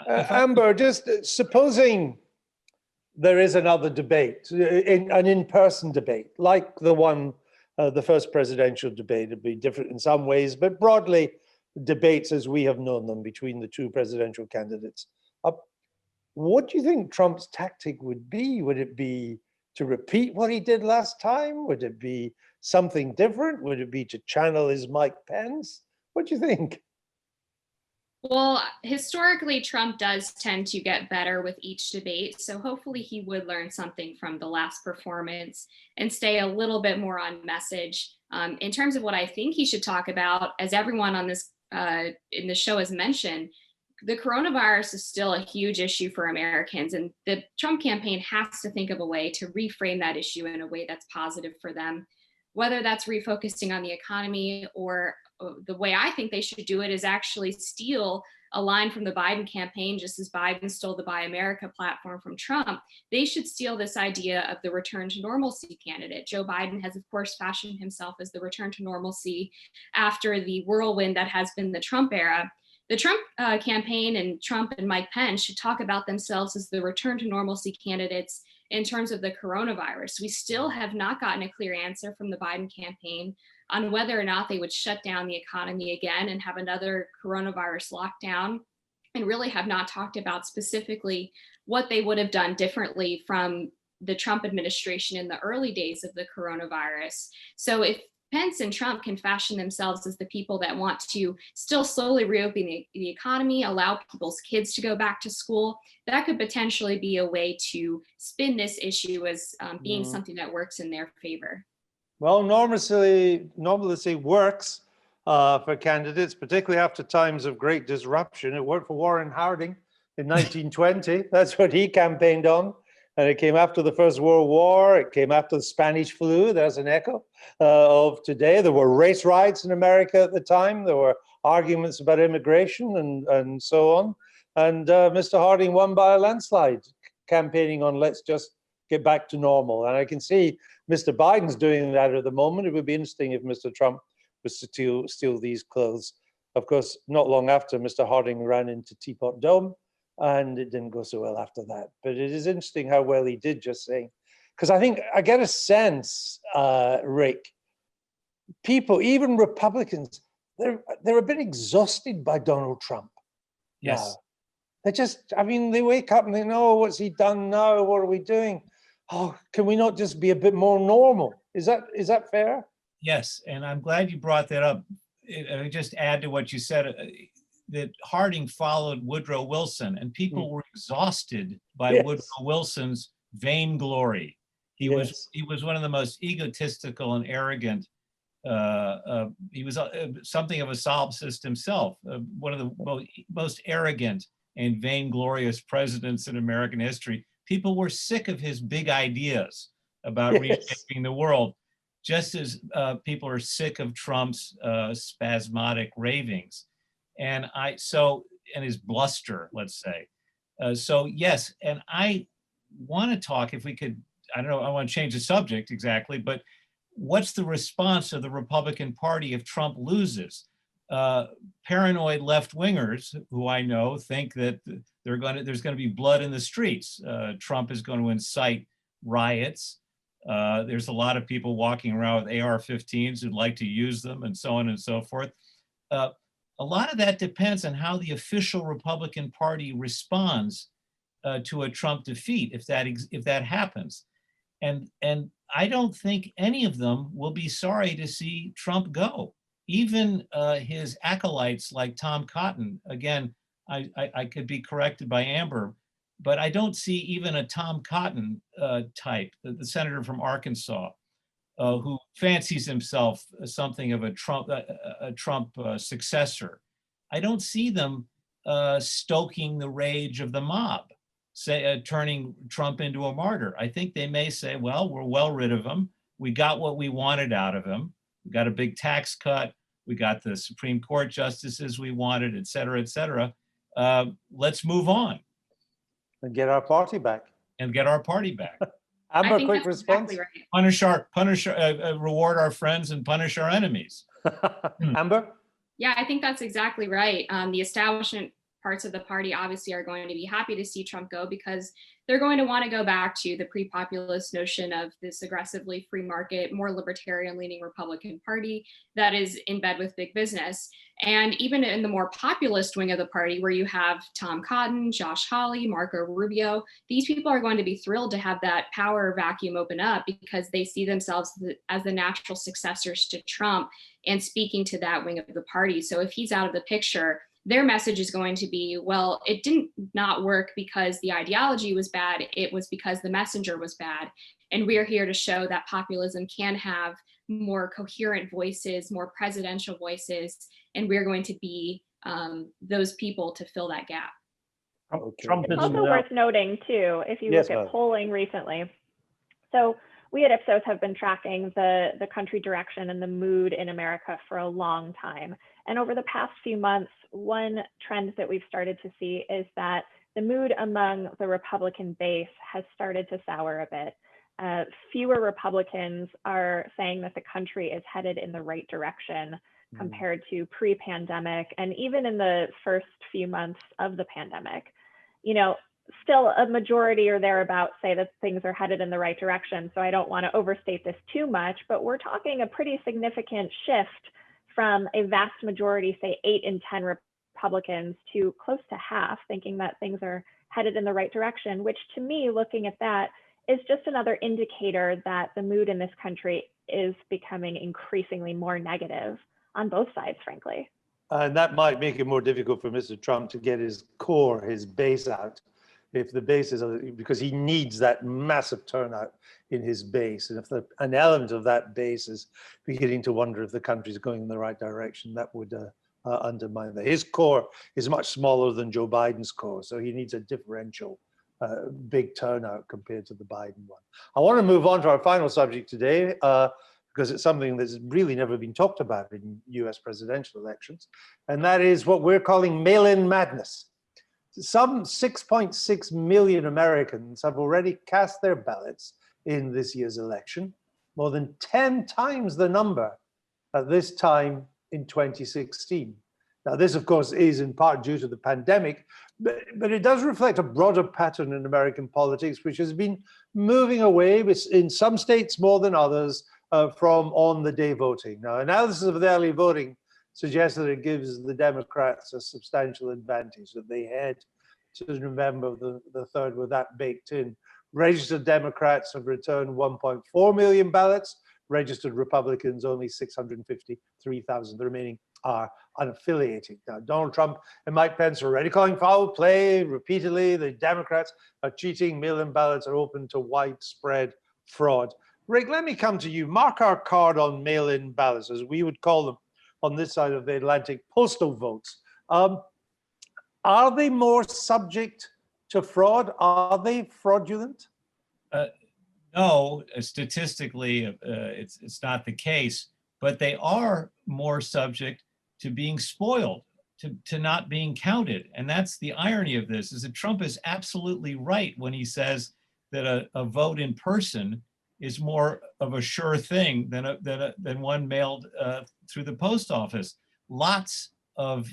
Amber, just supposing there is another debate, an in-person debate, like the one, the first presidential debate. It'd be different in some ways, but broadly, debates as we have known them between the two presidential candidates. What do you think Trump's tactic would be? Would it be to repeat what he did last time? Would it be something different? Would it be to channel his Mike Pence? What do you think? Well, historically, Trump does tend to get better with each debate. So hopefully he would learn something from the last performance and stay a little bit more on message. In terms of what I think he should talk about, as everyone on this in the show has mentioned, the coronavirus is still a huge issue for Americans, and the Trump campaign has to think of a way to reframe that issue in a way that's positive for them, whether that's refocusing on the economy, or the way I think they should do it is actually steal a line from the Biden campaign, just as Biden stole the Buy America platform from Trump. They should steal this idea of the return to normalcy candidate. Joe Biden has, of course, fashioned himself as the return to normalcy after the whirlwind that has been the Trump era. The Trump campaign and Trump and Mike Pence should talk about themselves as the return to normalcy candidates in terms of the coronavirus. We still have not gotten a clear answer from the Biden campaign on whether or not they would shut down the economy again and have another coronavirus lockdown, and really have not talked about specifically what they would have done differently from the Trump administration in the early days of the coronavirus. So if Pence and Trump can fashion themselves as the people that want to still slowly reopen the economy, allow people's kids to go back to school, that could potentially be a way to spin this issue as being something that works in their favor. Well, normalcy works for candidates, particularly after times of great disruption. It worked for Warren Harding in 1920. That's what he campaigned on. And it came after the First World War. It came after the Spanish flu. There's an echo of today. There were race riots in America at the time. There were arguments about immigration and so on. And Mr. Harding won by a landslide, campaigning on let's just get back to normal. And I can see Mr. Biden's doing that at the moment. It would be interesting if Mr. Trump was to steal these clothes. Of course, not long after, Mr. Harding ran into Teapot Dome, and it didn't go so well after that. But it is interesting how well he did, just saying. Because I think I get a sense, Rick, people, even Republicans, they're a bit exhausted by Donald Trump. Yes. Now. They just, I mean, they wake up and they know, what's he done now? What are we doing? Oh, can we not just be a bit more normal? Is that fair? Yes, and I'm glad you brought that up. I just add to what you said, that Harding followed Woodrow Wilson, and people were exhausted by Woodrow Wilson's vainglory. He was one of the most egotistical and arrogant. He was something of a solipsist himself, one of the most arrogant and vainglorious presidents in American history. People were sick of his big ideas about reshaping the world, just as people are sick of Trump's spasmodic ravings. And his bluster, let's say. So yes, and I want to talk, if we could, I don't know, I want to change the subject exactly, but what's the response of the Republican Party if Trump loses? Paranoid left-wingers, who I know, think that there's going to be blood in the streets. Trump is going to incite riots. There's a lot of people walking around with AR-15s who'd like to use them and so on and so forth. A lot of that depends on how the official Republican Party responds to a Trump defeat, if that happens. And I don't think any of them will be sorry to see Trump go. Even his acolytes like Tom Cotton, again, I could be corrected by Amber, but I don't see even a Tom Cotton type, the senator from Arkansas, who fancies himself something of a Trump successor. I don't see them stoking the rage of the mob, turning Trump into a martyr. I think they may say, well, we're well rid of him. We got what we wanted out of him. We got a big tax cut. We got the Supreme Court justices we wanted, et cetera, et cetera. Let's move on. And get our party back. I Amber, think quick that's response. exactly right. Reward our friends and punish our enemies. Amber? Yeah, I think that's exactly right. The establishment parts of the party obviously are going to be happy to see Trump go because they're going to want to go back to the pre-populist notion of this aggressively free market, more libertarian leaning Republican Party that is in bed with big business. And even in the more populist wing of the party, where you have Tom Cotton, Josh Hawley, Marco Rubio, these people are going to be thrilled to have that power vacuum open up because they see themselves as the natural successors to Trump and speaking to that wing of the party. So if he's out of the picture, their message is going to be, well, it didn't not work because the ideology was bad. It was because the messenger was bad. And we are here to show that populism can have more coherent voices, more presidential voices, and we're going to be those people to fill that gap. Trump It's is also worth noting too, if you Yes, look at ma'am. polling recently. So we at Ipsos have been tracking the country direction and the mood in America for a long time. And over the past few months, one trend that we've started to see is that the mood among the Republican base has started to sour a bit. Fewer Republicans are saying that the country is headed in the right direction compared to pre-pandemic, and even in the first few months of the pandemic. You know, still a majority or thereabouts say that things are headed in the right direction. So I don't want to overstate this too much, but we're talking a pretty significant shift from a vast majority, say 8 in 10 Republicans, to close to half thinking that things are headed in the right direction, which to me, looking at that, is just another indicator that the mood in this country is becoming increasingly more negative on both sides, frankly. And that might make it more difficult for Mr. Trump to get his core, his base out. If the base is, because he needs that massive turnout in his base. And if an element of that base is beginning to wonder if the country's going in the right direction, that would undermine that. His core is much smaller than Joe Biden's core, so he needs a differential big turnout compared to the Biden one. I want to move on to our final subject today, because it's something that's really never been talked about in US presidential elections, and that is what we're calling mail-in madness. Some 6.6 million Americans have already cast their ballots in this year's election, more than 10 times the number at this time in 2016. Now, this, of course, is in part due to the pandemic, but it does reflect a broader pattern in American politics, which has been moving away, in some states more than others, from on-the-day voting. Now, analysis of the early voting suggests that it gives the Democrats a substantial advantage, that they head to November the 3rd with that baked in. Registered Democrats have returned 1.4 million ballots, registered Republicans only 653,000. The remaining are unaffiliated. Now, Donald Trump and Mike Pence are already calling foul play repeatedly. The Democrats are cheating. Mail-in ballots are open to widespread fraud. Rick, let me come to you. Mark our card on mail-in ballots, as we would call them on this side of the Atlantic, postal votes. Are they more subject to fraud? Are they fraudulent? No, statistically, it's not the case, but they are more subject to being spoiled, to not being counted. And that's the irony of this, is that Trump is absolutely right when he says that a vote in person is more of a sure thing than one mailed through the post office. Lots of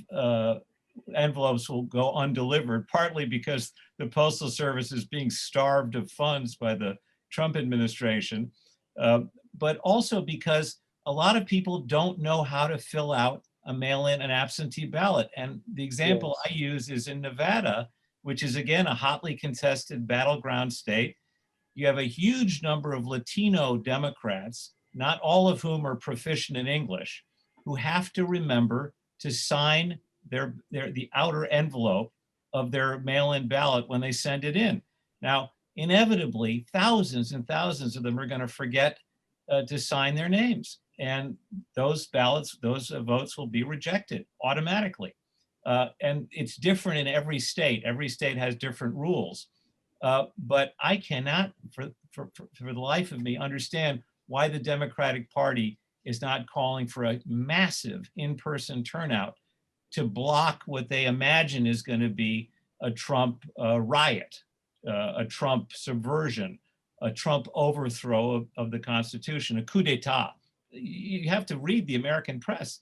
envelopes will go undelivered, partly because the Postal Service is being starved of funds by the Trump administration, but also because a lot of people don't know how to fill out a mail-in and absentee ballot. And the example I use is in Nevada, which is again a hotly contested battleground state. You have a huge number of Latino Democrats, not all of whom are proficient in English, who have to remember to sign the outer envelope of their mail-in ballot when they send it in. Now, inevitably, thousands and thousands of them are going to forget to sign their names. And those ballots, those votes will be rejected automatically. And it's different in every state. Every state has different rules. But I cannot, for the life of me, understand why the Democratic Party is not calling for a massive in-person turnout to block what they imagine is going to be a Trump riot, a Trump subversion, a Trump overthrow of the Constitution, a coup d'etat. You have to read the American press.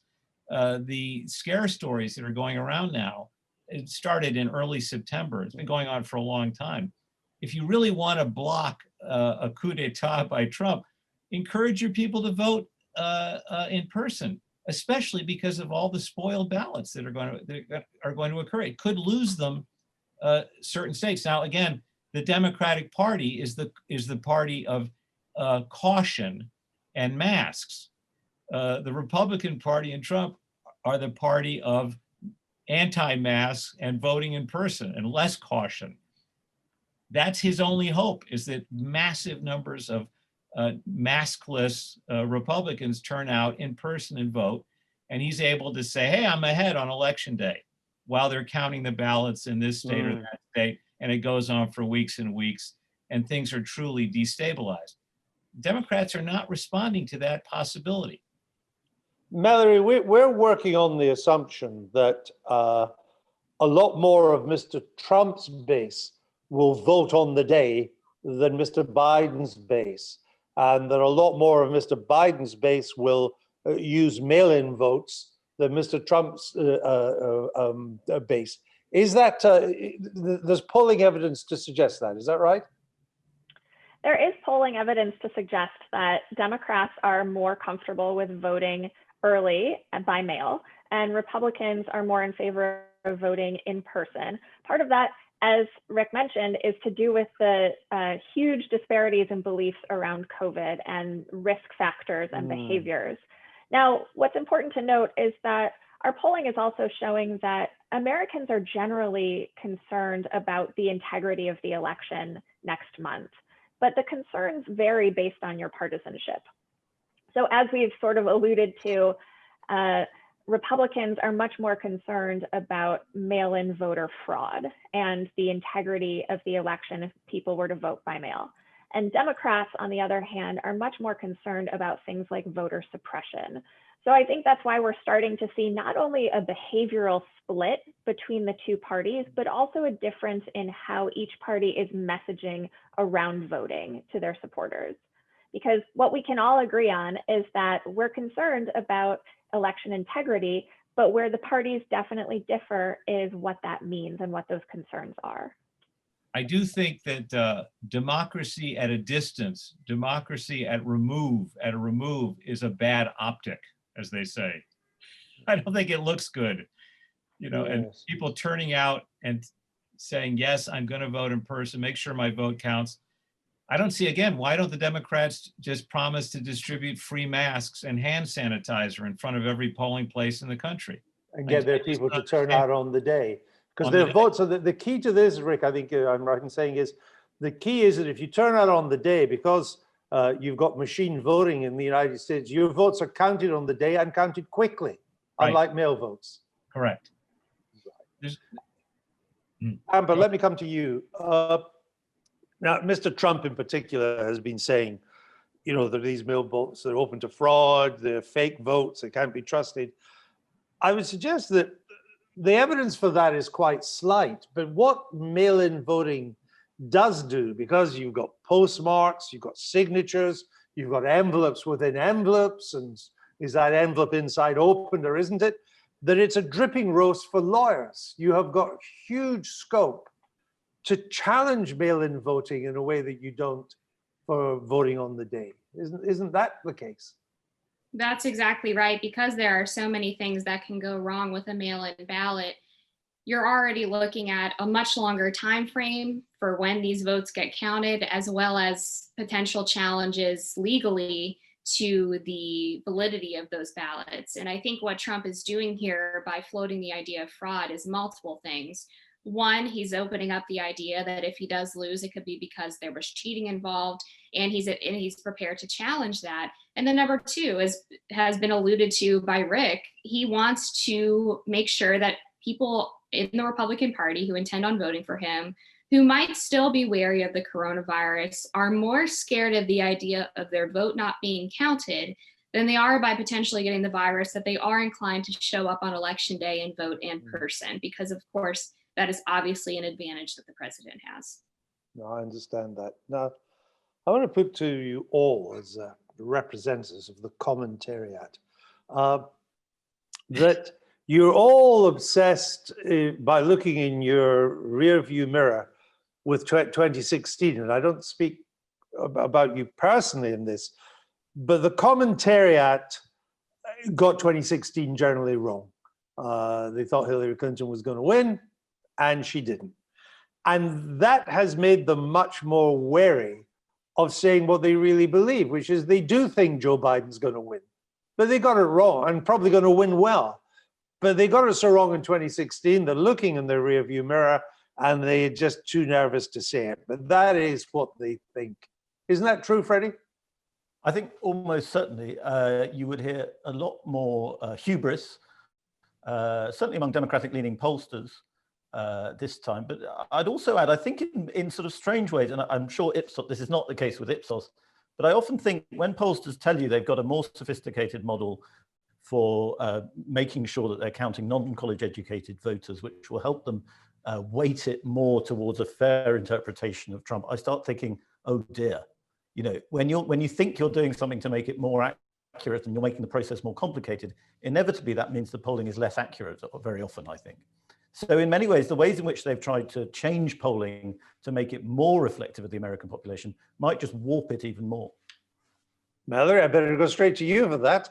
The scare stories that are going around now, it started in early September. It's been going on for a long time. If you really want to block a coup d'etat by Trump, encourage your people to vote in person, especially because of all the spoiled ballots that are going to occur. It could lose them certain states. Now, again, the Democratic Party is the party of caution and masks. The Republican Party and Trump are the party of anti-masks and voting in person and less caution. That's his only hope, is that massive numbers of maskless Republicans turn out in person and vote. And he's able to say, hey, I'm ahead on election day, while they're counting the ballots in this state or that state. And it goes on for weeks and weeks, and things are truly destabilized. Democrats are not responding to that possibility. Mallory, we're working on the assumption that a lot more of Mr. Trump's base will vote on the day than Mr. Biden's base, and that a lot more of Mr. Biden's base will use mail-in votes than Mr. Trump's base. Is that, there's polling evidence to suggest that, is that right? There is polling evidence to suggest that Democrats are more comfortable with voting early and by mail, and Republicans are more in favor of voting in person. Part of that, as Rick mentioned, is to do with the huge disparities in beliefs around COVID and risk factors and behaviors. Now, what's important to note is that our polling is also showing that Americans are generally concerned about the integrity of the election next month, but the concerns vary based on your partisanship. So as we've sort of alluded to, Republicans are much more concerned about mail-in voter fraud and the integrity of the election if people were to vote by mail. And Democrats, on the other hand, are much more concerned about things like voter suppression. So I think that's why we're starting to see not only a behavioral split between the two parties, but also a difference in how each party is messaging around voting to their supporters. Because what we can all agree on is that we're concerned about election integrity, but where the parties definitely differ is what that means and what those concerns are. I do think that democracy at a distance, democracy at a remove is a bad optic, as they say. I don't think it looks good, you know, and people turning out and saying, yes, I'm going to vote in person, make sure my vote counts. I don't see, again, why don't the Democrats just promise to distribute free masks and hand sanitizer in front of every polling place in the country? And get their people to turn out on the day. Because their votes are the key to this, Rick, I think I'm right in saying, is the key is that if you turn out on the day, because you've got machine voting in the United States, your votes are counted on the day and counted quickly, unlike mail votes. Correct. Amber, let me come to you. Now, Mr. Trump in particular has been saying, you know, that these mail votes are open to fraud, they're fake votes, they can't be trusted. I would suggest that the evidence for that is quite slight, but what mail-in voting does do, because you've got postmarks, you've got signatures, you've got envelopes within envelopes, and is that envelope inside open or isn't it? That it's a dripping roast for lawyers. You have got huge scope to challenge mail-in voting in a way that you don't for voting on the day. Isn't that the case? That's exactly right. Because there are so many things that can go wrong with a mail-in ballot, you're already looking at a much longer time frame for when these votes get counted, as well as potential challenges legally to the validity of those ballots. And I think what Trump is doing here by floating the idea of fraud is multiple things. One, he's opening up the idea that if he does lose, it could be because there was cheating involved, and he's prepared to challenge that. And then number two, as has been alluded to by Rick, he wants to make sure that people in the Republican Party who intend on voting for him, who might still be wary of the coronavirus, are more scared of the idea of their vote not being counted than they are by potentially getting the virus, that they are inclined to show up on election day and vote in person, because of course, that is obviously an advantage that the president has. No, I understand that. Now, I want to put to you all as representatives of the commentariat that you're all obsessed by looking in your rear view mirror with 2016. And I don't speak about you personally in this, but the commentariat got 2016 generally wrong. They thought Hillary Clinton was going to win, and she didn't. And that has made them much more wary of saying what they really believe, which is they do think Joe Biden's going to win, but they got it wrong, and probably going to win well. But they got it so wrong in 2016, they're looking in their rearview mirror and they're just too nervous to say it. But that is what they think. Isn't that true, Freddie? I think almost certainly you would hear a lot more hubris, certainly among Democratic-leaning pollsters this time. But I'd also add, I think in sort of strange ways, and I'm sure Ipsos, this is not the case with Ipsos, but I often think when pollsters tell you they've got a more sophisticated model for making sure that they're counting non-college educated voters, which will help them weight it more towards a fair interpretation of Trump, I start thinking, oh dear, you know, when you think you're doing something to make it more accurate and you're making the process more complicated, inevitably that means the polling is less accurate very often, I think. So in many ways, the ways in which they've tried to change polling to make it more reflective of the American population might just warp it even more. Mallory, I better go straight to you for that.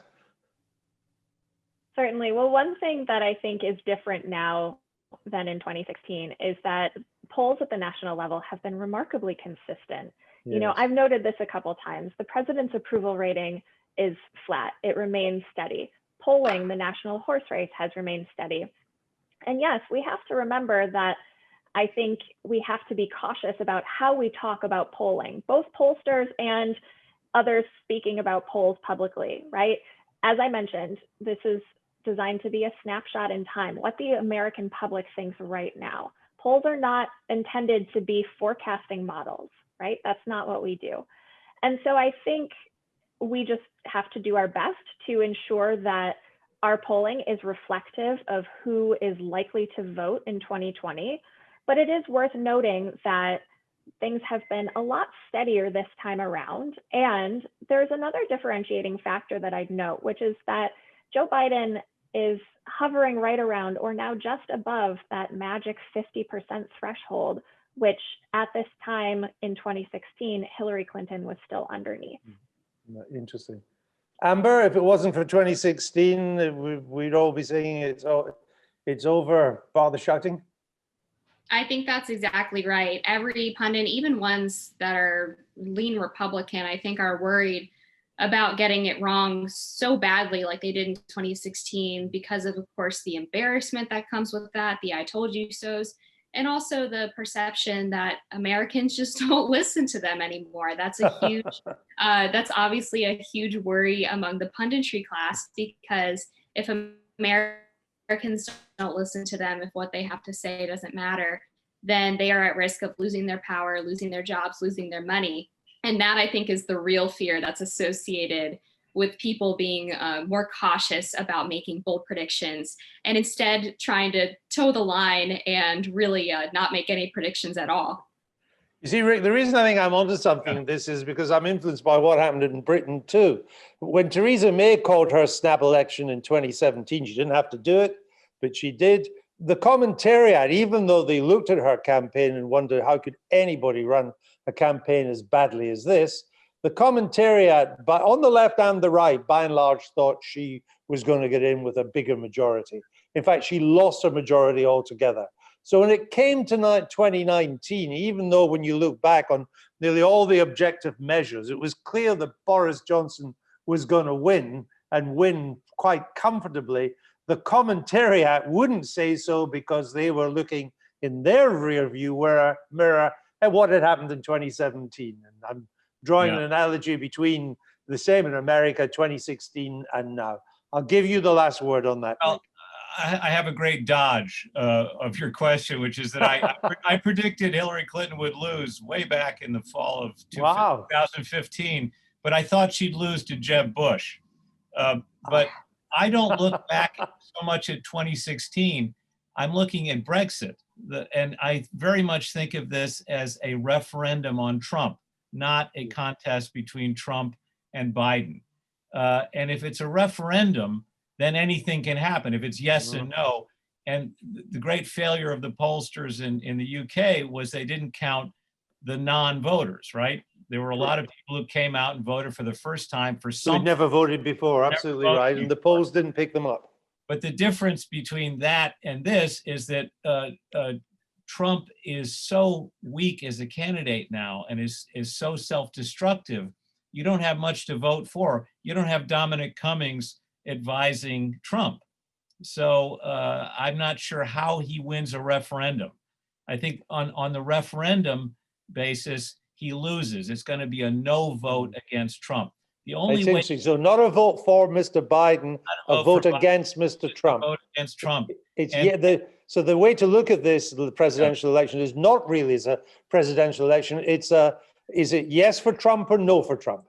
Certainly. Well, one thing that I think is different now than in 2016 is that polls at the national level have been remarkably consistent. Yes. You know, I've noted this a couple of times. The president's approval rating is flat. It remains steady. Polling, the national horse race, has remained steady. And yes, we have to remember that I think we have to be cautious about how we talk about polling, both pollsters and others speaking about polls publicly, right? As I mentioned, this is designed to be a snapshot in time, what the American public thinks right now. Polls are not intended to be forecasting models, right? That's not what we do. And so I think we just have to do our best to ensure that our polling is reflective of who is likely to vote in 2020. But it is worth noting that things have been a lot steadier this time around. And there's another differentiating factor that I'd note, which is that Joe Biden is hovering right around or now just above that magic 50% threshold, which at this time in 2016, Hillary Clinton was still underneath. Interesting. Amber, if it wasn't for 2016, we'd all be saying it's over, father shouting. I think that's exactly right. Every pundit, even ones that are lean Republican, I think are worried about getting it wrong so badly like they did in 2016 because of course, the embarrassment that comes with that, the I told you so's, and also the perception that Americans just don't listen to them anymore. That's a huge, that's obviously a huge worry among the punditry class, because if Americans don't listen to them, if what they have to say doesn't matter, then they are at risk of losing their power, losing their jobs, losing their money. And that, I think, is the real fear that's associated with people being more cautious about making bold predictions and instead trying to toe the line and really not make any predictions at all. You see, Rick, the reason I think I'm onto something in this is because I'm influenced by what happened in Britain too. When Theresa May called her snap election in 2017, she didn't have to do it, but she did. the commentariat, even though they looked at her campaign and wondered how could anybody run a campaign as badly as this, the commentariat, on the left and the right, by and large, thought she was going to get in with a bigger majority. In fact, she lost her majority altogether. So when it came to 2019, even though when you look back on nearly all the objective measures, it was clear that Boris Johnson was going to win and win quite comfortably, the commentariat wouldn't say so because they were looking in their rear view mirror at what had happened in 2017. And I'm drawing an analogy between the same in America, 2016 and now. I'll give you the last word on that. Well, I have a great dodge of your question, which is that I predicted Hillary Clinton would lose way back in the fall of 2015, but I thought she'd lose to Jeb Bush. But I don't look back so much at 2016. I'm looking at Brexit. And I very much think of this as a referendum on Trump, not a contest between Trump and Biden. And if it's a referendum, then anything can happen if it's yes and no. And the great failure of the pollsters in the UK was they didn't count the non-voters, right? There were a lot of people who came out and voted for the first time for something. Who'd never voted before, absolutely right. And the polls didn't pick them up. But the difference between that and this is that Trump is so weak as a candidate now and is so self-destructive. You don't have much to vote for. You don't have Dominic Cummings advising Trump. So I'm not sure how he wins a referendum. I think on the referendum basis, he loses. It's going to be a no vote against Trump. The only way. So not a vote for Mr. Biden, a vote against Mr. Trump. Vote against Trump. So the way to look at this, the presidential election, is not really as a presidential election. It's is it yes for Trump or no for Trump?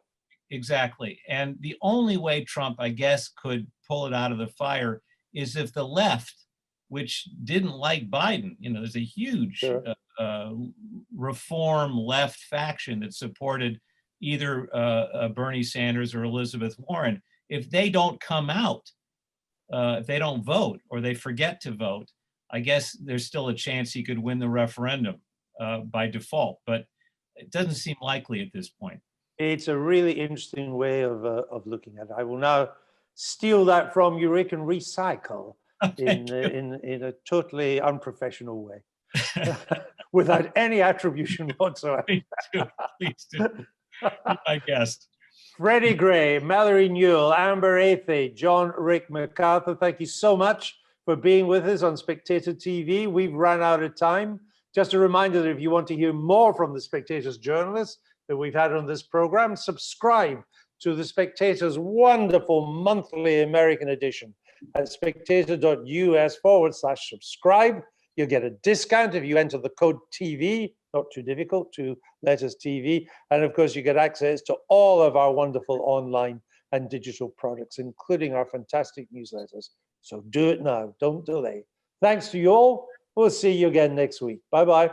Exactly. And the only way Trump, I guess, could pull it out of the fire is if the left, which didn't like Biden, there's a huge reform left faction that supported either Bernie Sanders or Elizabeth Warren. If they don't come out, if they don't vote or they forget to vote, I guess there's still a chance he could win the referendum by default, but it doesn't seem likely at this point. It's a really interesting way of looking at it. I will now steal that from you, Rick, and recycle in a totally unprofessional way, without any attribution whatsoever. Please do. My guest. Freddy Gray, Mallory Newall, Amber Athey, John Rick MacArthur, thank you so much for being with us on Spectator TV. We've run out of time. Just a reminder that if you want to hear more from the Spectator's journalists that we've had on this program, subscribe to the Spectator's wonderful monthly American edition at spectator.us/subscribe. You'll get a discount if you enter the code TV, not too difficult, 2 letters TV. And of course, you get access to all of our wonderful online and digital products, including our fantastic newsletters. So do it now, don't delay. Thanks to you all. We'll see you again next week. Bye-bye.